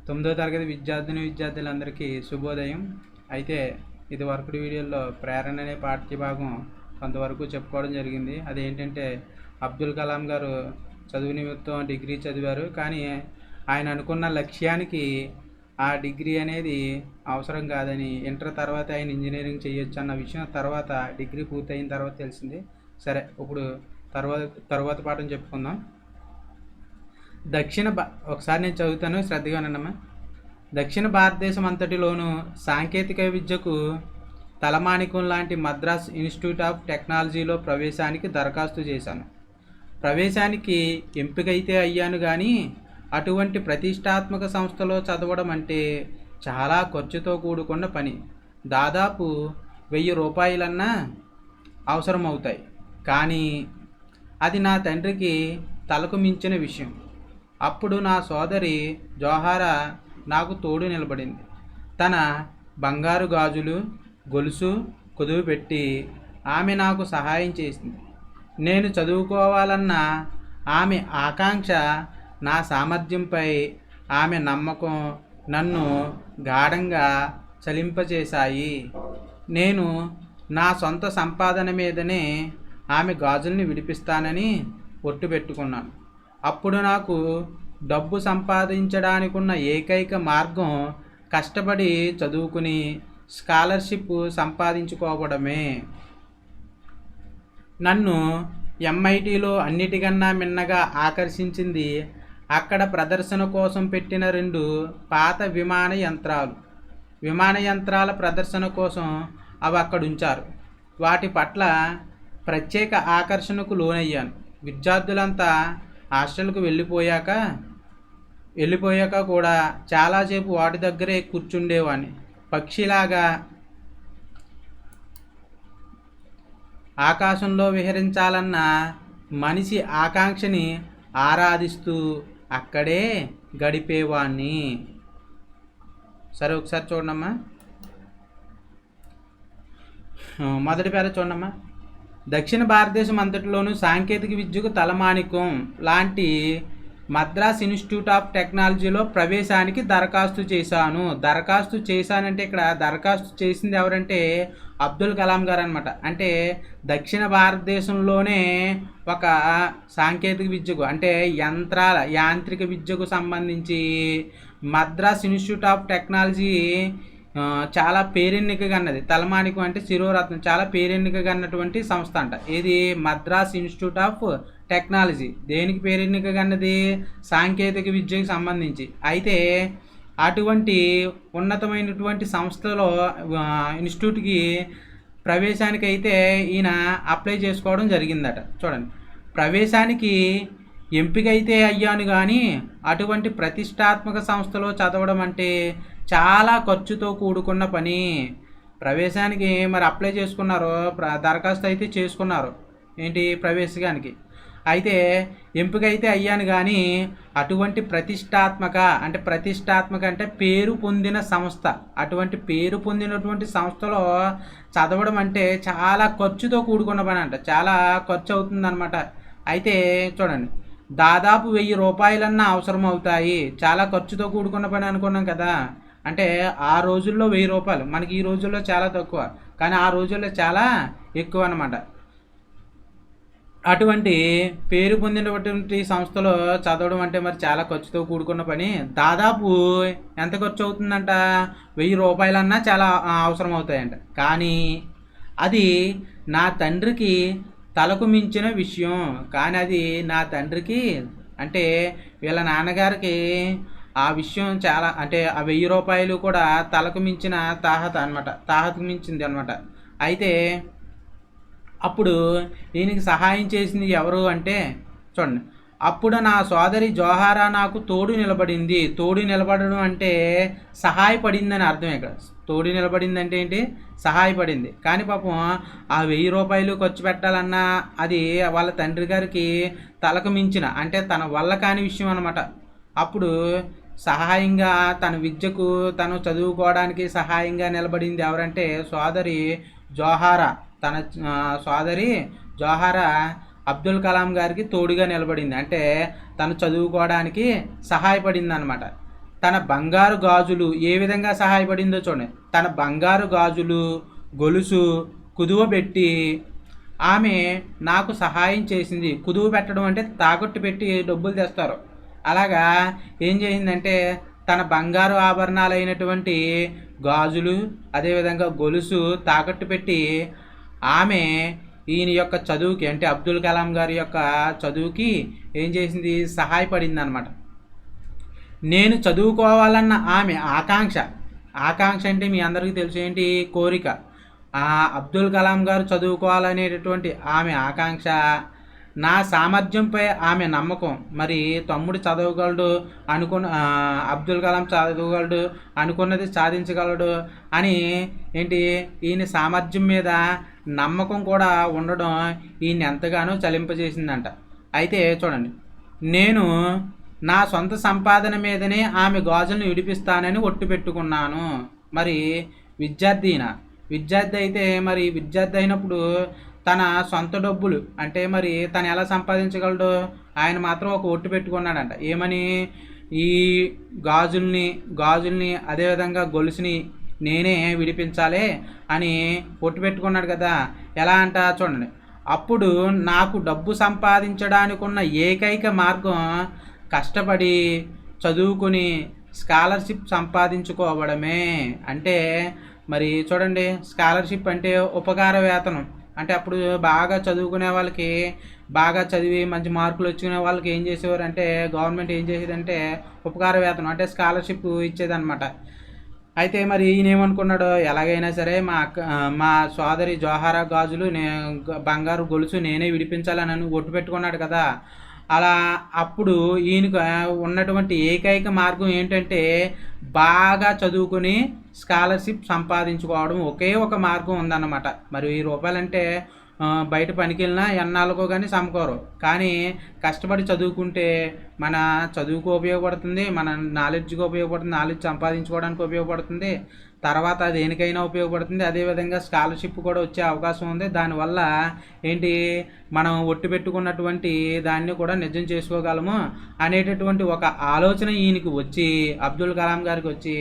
9వ తరగతి విద్యార్థులందరికీ శుభోదయం. అయితే ఇది వరకటి వీడియోలో ప్రేరణ అనే పాఠ్యభాగం కొంతవరకు చెప్పుకోవడం జరిగింది. అదేంటంటే అబ్దుల్ కలాం గారు చదువు నిమిత్తం డిగ్రీ చదివారు. కానీ ఆయన అనుకున్న లక్ష్యానికి ఆ డిగ్రీ అనేది అవసరం కాదని, ఇంటర్ తర్వాత ఆయన ఇంజనీరింగ్ చేయొచ్చు అన్న విషయం తర్వాత డిగ్రీ పూర్తయిన తర్వాత తెలిసింది. సరే, ఇప్పుడు తర్వాత పాఠం చెప్పుకుందాం. ఒకసారి నేను చదువుతాను, శ్రద్ధగా వినండమ్మా. దక్షిణ భారతదేశం అంతటిలోనూ సాంకేతిక విద్యకు తలమానికం లాంటి మద్రాస్ ఇన్స్టిట్యూట్ ఆఫ్ టెక్నాలజీలో ప్రవేశానికి దరఖాస్తు చేశాను. ప్రవేశానికి ఎంపికైతే అయ్యాను, కానీ అటువంటి ప్రతిష్టాత్మక సంస్థలో చదవడం అంటే చాలా ఖర్చుతో కూడుకున్న పని. దాదాపు 1000 రూపాయలన్నా అవసరమవుతాయి. కానీ అది నా తండ్రికి తలకు మించిన విషయం. అప్పుడు నా సోదరి జోహారా నాకు తోడు నిలబడింది. తన బంగారు గాజులు, గొలుసు కుదువు పెట్టి ఆమె నాకు సహాయం చేసింది. నేను చదువుకోవాలన్న ఆమె ఆకాంక్ష, నా సామర్థ్యంపై ఆమె నమ్మకం నన్ను గాఢంగా చలింపచేశాయి. నేను నా సొంత సంపాదన మీదనే ఆమె గాజుల్ని విడిపిస్తానని ఒట్టు పెట్టుకున్నాను. అప్పుడు నాకు డబ్బు సంపాదించడానికున్న ఏకైక మార్గం కష్టపడి చదువుకుని స్కాలర్షిప్ సంపాదించుకోవడమే. నన్ను MITలో అన్నిటికన్నా మిన్నగా ఆకర్షించింది అక్కడ ప్రదర్శన కోసం పెట్టిన 2 పాత విమాన యంత్రాల ప్రదర్శన కోసం అవి అక్కడ ఉంచారు. వాటి పట్ల ప్రత్యేక ఆకర్షణకు లోనయ్యాను. విద్యార్థులంతా హాస్టల్కు వెళ్ళిపోయాక కూడా చాలాసేపు వాటి దగ్గరే కూర్చుండేవాడిని. పక్షిలాగా ఆకాశంలో విహరించాలన్న మనిషి ఆకాంక్షని ఆరాధిస్తూ అక్కడే గడిపేవాణ్ణి. సరే, ఒకసారి చూడమ్మా. మొదటి పేర చూడమ్మా. దక్షిణ భారతదేశం అంతటిలోనూ సాంకేతిక విద్యకు తలమానికం లాంటి మద్రాస్ ఇన్స్టిట్యూట్ ఆఫ్ టెక్నాలజీలో ప్రవేశానికి దరఖాస్తు చేశానంటే ఇక్కడ దరఖాస్తు చేసింది ఎవరంటే అబ్దుల్ కలాం గారు అనమాట. అంటే దక్షిణ భారతదేశంలోనే ఒక సాంకేతిక విద్యకు, అంటే యాంత్రిక విద్యకు సంబంధించి మద్రాస్ ఇన్స్టిట్యూట్ ఆఫ్ టెక్నాలజీ చాలా పేరెన్నికగన్నది. తలమానికం అంటే శిరోరత్నం, చాలా పేరెన్నికగన్నటువంటి సంస్థ అంట. ఇది మద్రాస్ ఇన్స్టిట్యూట్ ఆఫ్ టెక్నాలజీ. దేనికి పేరెన్నికగన్నది? సాంకేతిక విద్యకు సంబంధించి. అయితే అటువంటి ఉన్నతమైనటువంటి సంస్థలో ఇన్స్టిట్యూట్కి ప్రవేశానికి అయితే ఈయన అప్లై చేసుకోవడం జరిగిందట. చూడండి, ప్రవేశానికి ఎంపికైతే అయ్యాను, కానీ అటువంటి ప్రతిష్టాత్మక సంస్థలో చదవడం అంటే చాలా ఖర్చుతో కూడుకున్న పని. ప్రవేశానికి మరి అప్లై చేసుకున్నారు, దరఖాస్తు అయితే చేసుకున్నారు, ఏంటి ప్రవేశానికి. అయితే ఎంపికైతే అయ్యాను, కానీ అటువంటి ప్రతిష్టాత్మక అంటే పేరు పొందిన సంస్థ, అటువంటి పేరు పొందినటువంటి సంస్థలో చదవడం అంటే చాలా ఖర్చుతో కూడుకున్న పని అంట. చాలా ఖర్చు అవుతుందన్నమాట. అయితే చూడండి, దాదాపు 1000 రూపాయలన్నా అవసరం అవుతాయి. చాలా ఖర్చుతో కూడుకున్న పని అనుకున్నాం కదా. అంటే ఆ రోజుల్లో 1000 రూపాయలు మనకి ఈ రోజుల్లో చాలా తక్కువ, కానీ ఆ రోజుల్లో చాలా ఎక్కువ అన్నమాట. అటువంటి పేరు పొందినటువంటి సంస్థలో చదవడం అంటే మరి చాలా ఖర్చుతో కూడుకున్న పని. దాదాపు ఎంత ఖర్చు అవుతుందంట? 1000 రూపాయలన్నా చాలా అవసరం అవుతాయంట. కానీ అది నా తండ్రికి తలకు మించిన విషయం. కానీ అది నా తండ్రికి, అంటే వీళ్ళ నాన్నగారికి ఆ విషయం చాలా, అంటే ఆ 1000 రూపాయలు కూడా తలకు మించిన తాహతకు మించింది అనమాట. అయితే అప్పుడు దీనికి సహాయం చేసింది ఎవరు అంటే చూడండి, అప్పుడు నా సోదరి జోహారా నాకు తోడు నిలబడడం అంటే సహాయపడిందని అర్థం. ఇక్కడ తోడు నిలబడింది అంటే ఏంటి? సహాయపడింది. కానీ పాపం ఆ 1000 రూపాయలు ఖర్చు పెట్టాలన్నా అది వాళ్ళ తండ్రి గారికి తలకు మించిన, అంటే తన వల్ల కాని విషయం అనమాట. అప్పుడు సహాయంగా తన విద్యకు, తను చదువుకోవడానికి సహాయంగా నిలబడింది ఎవరంటే సోదరి జోహారా. తన సోదరి జోహారా అబ్దుల్ కలాం గారికి తోడుగా నిలబడింది. అంటే తను చదువుకోవడానికి సహాయపడింది అనమాట. తన బంగారు గాజులు ఏ విధంగా సహాయపడిందో చూడండి. తన బంగారు గాజులు, గొలుసు కుదువబెట్టి ఆమె నాకు సహాయం చేసింది. కుదువ పెట్టడం అంటే తాకట్టు పెట్టి డబ్బులు తెస్తారు. అలాగా ఏం చేసిందంటే తన బంగారు ఆభరణాలైనటువంటి గాజులు, అదేవిధంగా గొలుసు తాకట్టు పెట్టి ఆమె ఈయన యొక్క చదువుకి, అంటే అబ్దుల్ కలాం గారి యొక్క చదువుకి ఏం చేసింది, సహాయపడింది అనమాట. నేను చదువుకోవాలన్న ఆమె ఆకాంక్ష అంటే మీ అందరికీ తెలుసు ఏంటి, కోరిక. అబ్దుల్ కలాం గారు చదువుకోవాలనేటటువంటి ఆమె ఆకాంక్ష, నా సామర్థ్యంపై ఆమె నమ్మకం. మరి తమ్ముడు చదవగలడు అబ్దుల్ కలాం చదవగలడు, అనుకున్నది సాధించగలడు అని ఏంటి ఈయన సామర్థ్యం మీద నమ్మకం కూడా ఉండడం ఈయన ఎంతగానో చలింపజేసిందంట. అయితే చూడండి, నేను నా సొంత సంపాదన మీదనే ఆమె గాజులను విడిపిస్తానని ఒట్టు పెట్టుకున్నాను. మరి విద్యార్థి అయితే మరి విద్యార్థి అయినప్పుడు తన సొంత డబ్బులు అంటే మరి తను ఎలా సంపాదించగలడు, ఆయన మాత్రం ఒక ఒట్టు పెట్టుకున్నాడంట. ఏమని, ఈ గాజుల్ని అదేవిధంగా గొలుసుని నేనే విడిపించాలి అని ఒట్టు పెట్టుకున్నాడు కదా. ఎలా అంట చూడండి, అప్పుడు నాకు డబ్బు సంపాదించడానికి ఉన్న ఏకైక మార్గం కష్టపడి చదువుకుని స్కాలర్షిప్ సంపాదించుకోవడమే. అంటే మరి చూడండి, స్కాలర్షిప్ అంటే ఉపకార వేతనం. అంటే అప్పుడు బాగా చదువుకునే వాళ్ళకి, బాగా చదివి మంచి మార్కులు వచ్చుకునే వాళ్ళకి ఏం చేసేవారు అంటే గవర్నమెంట్ ఏం చేసేదంటే ఉపకార వేతనం అంటే స్కాలర్షిప్ ఇచ్చేదన్నమాట. అయితే మరి ఈయన ఏమనుకున్నాడు, ఎలాగైనా సరే మా సోదరి జోహారా గాజులు బంగారు గొలుసు నేనే విడిపించాలని ఒట్టు పెట్టుకున్నాడు కదా. అలా అప్పుడు ఈయనకు ఉన్నటువంటి ఏకైక మార్గం ఏంటంటే బాగా చదువుకుని స్కాలర్షిప్ సంపాదించుకోవడం. ఒకే ఒక మార్గం ఉందన్నమాట. మరి ₹1000 అంటే బయట పనికి వెళ్ళినా ఎన్నాళ్ళకో కానీ సమకూరు. కానీ కష్టపడి చదువుకుంటే మన చదువుకు ఉపయోగపడుతుంది, మన నాలెడ్జ్కి ఉపయోగపడుతుంది, నాలెడ్జ్ సంపాదించుకోవడానికి ఉపయోగపడుతుంది, తర్వాత దేనికైనా ఉపయోగపడుతుంది. అదేవిధంగా స్కాలర్షిప్ కూడా వచ్చే అవకాశం ఉంది. దానివల్ల ఏంటి, మనం ఒట్టు పెట్టుకున్నటువంటి దాన్ని కూడా నిజం చేసుకోగలము అనేటటువంటి ఒక ఆలోచన ఈయనకి వచ్చి, అబ్దుల్ కలాం గారికి వచ్చి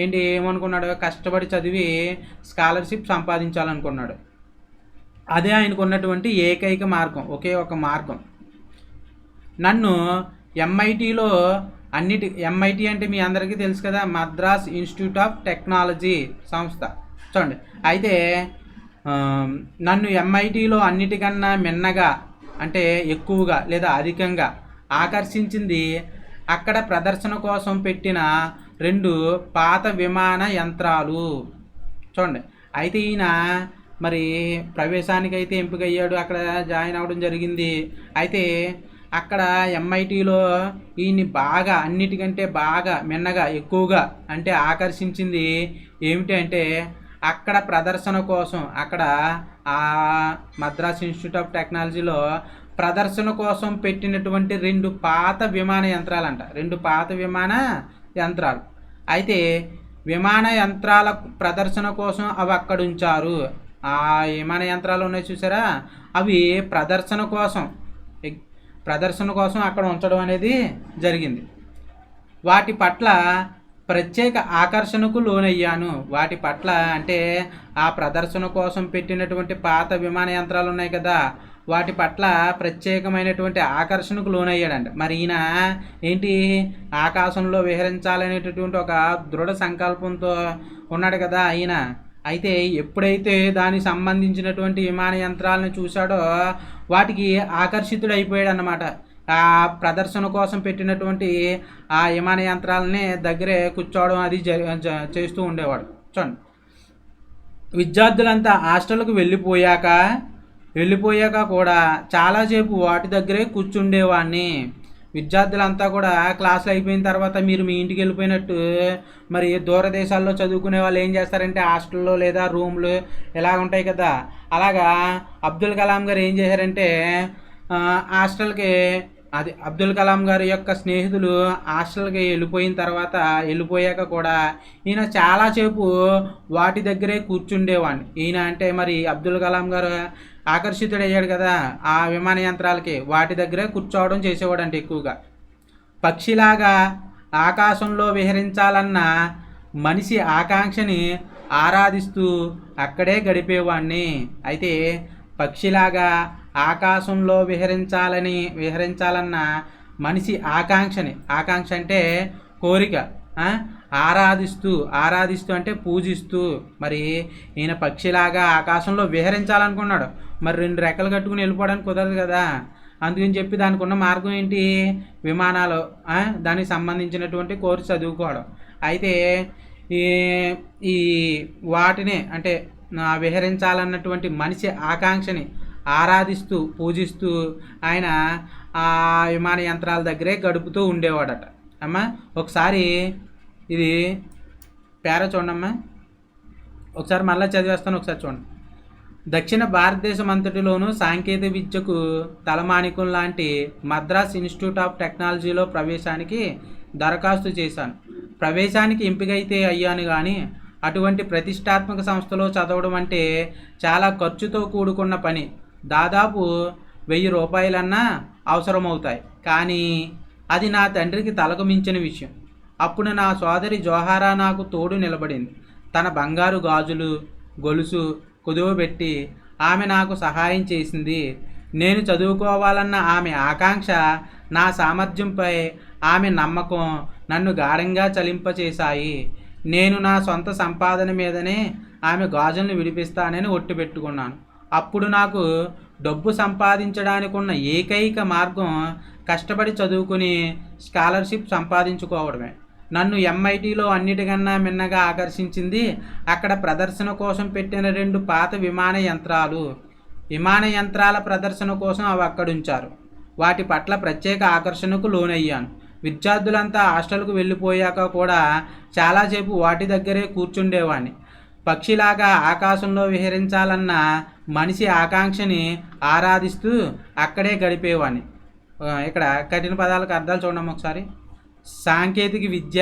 ఏంటి ఏమనుకున్నాడు, కష్టపడి చదివి స్కాలర్షిప్ సంపాదించాలనుకున్నాడు. అదే ఆయనకు ఉన్నటువంటి ఏకైక మార్గం, ఒకే ఒక మార్గం. నన్ను ఎంఐటీలో ఎంఐటీ అంటే మీ అందరికీ తెలుసు కదా, మద్రాస్ ఇన్స్టిట్యూట్ ఆఫ్ టెక్నాలజీ సంస్థ. చూడండి, అయితే నన్ను ఎంఐటీలో అన్నిటికన్నా మిన్నగా అంటే ఎక్కువగా లేదా అధికంగా ఆకర్షించింది అక్కడ ప్రదర్శన కోసం పెట్టిన 2 పాత విమాన యంత్రాలు. చూడండి, అయితే ఈయన మరి ప్రవేశానికి అయితే ఎంపికయ్యాడు, అక్కడ జాయిన్ అవ్వడం జరిగింది. అయితే అక్కడ ఎంఐటీలో ఈయన్ని బాగా అన్నిటికంటే బాగా మిన్నగా ఎక్కువగా అంటే ఆకర్షించింది ఏమిటి అంటే అక్కడ ప్రదర్శన కోసం, అక్కడ ఆ మద్రాస్ ఇన్స్టిట్యూట్ ఆఫ్ టెక్నాలజీలో ప్రదర్శన కోసం పెట్టినటువంటి 2 పాత విమాన యంత్రాలంట. 2 పాత విమాన యంత్రాలు. అయితే విమాన యంత్రాల ప్రదర్శన కోసం అవి అక్కడ ఉంచారు. ఆ విమాన యంత్రాలు ఉన్నాయి చూసారా, అవి ప్రదర్శన కోసం అక్కడ ఉంచడం అనేది జరిగింది. వాటి పట్ల ప్రత్యేక ఆకర్షణకు లోనయ్యాను. వాటి పట్ల అంటే ఆ ప్రదర్శన కోసం పెట్టినటువంటి పాత విమాన యంత్రాలు ఉన్నాయి కదా, వాటి పట్ల ప్రత్యేకమైనటువంటి ఆకర్షణకు లోనయ్యాడంట. మరి ఈయన ఏంటి, ఆకాశంలో విహరించాలనేటటువంటి ఒక దృఢ సంకల్పంతో ఉన్నాడు కదా ఈయన. అయితే ఎప్పుడైతే దానికి సంబంధించినటువంటి విమాన యంత్రాలను చూశాడో వాటికి ఆకర్షితుడైపోయాడు అన్నమాట. ఆ ప్రదర్శన కోసం పెట్టినటువంటి ఆ విమాన యంత్రాలని దగ్గరే కూర్చోవడం అది చేస్తూ ఉండేవాడు. చూడండి, విద్యార్థులంతా హాస్టల్కు వెళ్ళిపోయాక కూడా చాలాసేపు వాటి దగ్గరే కూర్చుండేవాడిని. విద్యార్థులంతా కూడా క్లాసులు అయిపోయిన తర్వాత మీరు మీ ఇంటికి వెళ్ళిపోయినట్టు మరి దూరదేశాల్లో చదువుకునే వాళ్ళు ఏం చేస్తారంటే హాస్టల్లో లేదా రూమ్లు ఇలా ఉంటాయి కదా, అలాగా అబ్దుల్ కలాం గారు ఏం చేశారంటే హాస్టల్కి అబ్దుల్ కలాం గారి యొక్క స్నేహితులు హాస్టల్కి వెళ్ళిపోయాక కూడా ఈయన చాలాసేపు వాటి దగ్గరే కూర్చుండేవాడిని. ఈయన అంటే మరి అబ్దుల్ కలాం గారు ఆకర్షితుడయ్యాడు కదా ఆ విమాన యంత్రాలకి, వాటి దగ్గరే కూర్చోవడం చేసేవాడు అంటే ఎక్కువగా. పక్షిలాగా ఆకాశంలో విహరించాలన్న మనిషి ఆకాంక్షని ఆరాధిస్తూ అక్కడే గడిపేవాడిని. అయితే పక్షిలాగా ఆకాశంలో విహరించాలన్న మనిషి ఆకాంక్ష అంటే కోరిక, ఆరాధిస్తూ అంటే పూజిస్తూ. మరి ఈయన పక్షిలాగా ఆకాశంలో విహరించాలనుకున్నాడు, మరి 2 రెక్కలు కట్టుకుని వెళ్ళిపోవడానికి కుదరదు కదా. అందుకని చెప్పి దానికి ఉన్న మార్గం ఏంటి? విమానాలు, దానికి సంబంధించినటువంటి కోర్సు చదువుకోవడం. అయితే ఈ ఈ వాటిని అంటే విహరించాలన్నటువంటి మనిషి ఆకాంక్షని ఆరాధిస్తూ పూజిస్తూ ఆయన ఆ విమాన యంత్రాల దగ్గరే గడుపుతూ ఉండేవాడట. అమ్మా ఒకసారి ఇది పేరా చూడమ్మా, ఒకసారి మళ్ళీ చదివేస్తాను, ఒకసారి చూడండి. దక్షిణ భారతదేశం అంతటిలోనూ సాంకేతిక విద్యకు తలమానికం లాంటి మద్రాస్ ఇన్స్టిట్యూట్ ఆఫ్ టెక్నాలజీలో ప్రవేశానికి దరఖాస్తు చేశాను. ప్రవేశానికి ఎంపికైతే అయ్యాను, కానీ అటువంటి ప్రతిష్టాత్మక సంస్థలో చదవడం అంటే చాలా ఖర్చుతో కూడుకున్న పని. దాదాపు 1000 రూపాయలన్నా అవసరమవుతాయి. కానీ అది నా తండ్రికి తలకు మించిన విషయం. అప్పుడు నా సోదరి జోహారా నాకు తోడు నిలబడింది. తన బంగారు గాజులు, గొలుసు కుదువబెట్టి ఆమె నాకు సహాయం చేసింది. నేను చదువుకోవాలన్న ఆమె ఆకాంక్ష, నా సామర్థ్యంపై ఆమె నమ్మకం నన్ను గాఢంగా చలింపచేశాయి. నేను నా సొంత సంపాదన మీదనే ఆమె గాజులను విడిపిస్తానని ఒట్టు పెట్టుకున్నాను. అప్పుడు నాకు డబ్బు సంపాదించడానికి ఉన్న ఏకైక మార్గం కష్టపడి చదువుకుని స్కాలర్షిప్ సంపాదించుకోవడమే. నన్ను MITలో అన్నిటికన్నా మిన్నగా ఆకర్షించింది అక్కడ ప్రదర్శన కోసం పెట్టిన 2 పాత విమాన యంత్రాల ప్రదర్శన కోసం అవి అక్కడుంచారు. వాటి పట్ల ప్రత్యేక ఆకర్షణకు లోనయ్యాను. విద్యార్థులంతా హాస్టల్కు వెళ్ళిపోయాక కూడా చాలాసేపు వాటి దగ్గరే కూర్చుండేవాడిని. పక్షిలాగా ఆకాశంలో విహరించాలన్న మనిషి ఆకాంక్షని ఆరాధిస్తూ అక్కడే గడిపేవాడిని. ఇక్కడ కఠిన పదాలకు అర్థాలు చూడడం ఒకసారి. సాంకేతిక విద్య,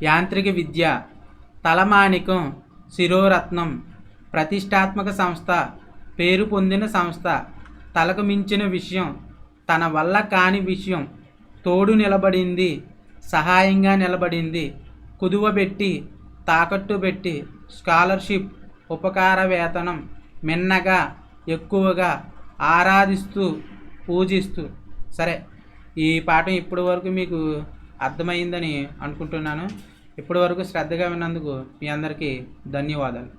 యాంత్రిక విద్య, తలమానికం, శిరోరత్నం, ప్రతిష్టాత్మక సంస్థ, పేరు పొందిన సంస్థ, తలకు మించిన విషయం, తన వల్ల కాని విషయం, తోడు నిలబడింది, సహాయంగా నిలబడింది, కుదువబెట్టి, తాకట్టు పెట్టి, స్కాలర్షిప్, ఉపకార వేతనం, మిన్నగా, ఎక్కువగా, ఆరాధిస్తూ, పూజిస్తూ. సరే, ఈ పాఠం ఇప్పటి వరకు మీకు అర్థమైందని అనుకుంటున్నాను. ఇప్పటి వరకు శ్రద్ధగా విన్నందుకు మీ అందరికీ ధన్యవాదాలు.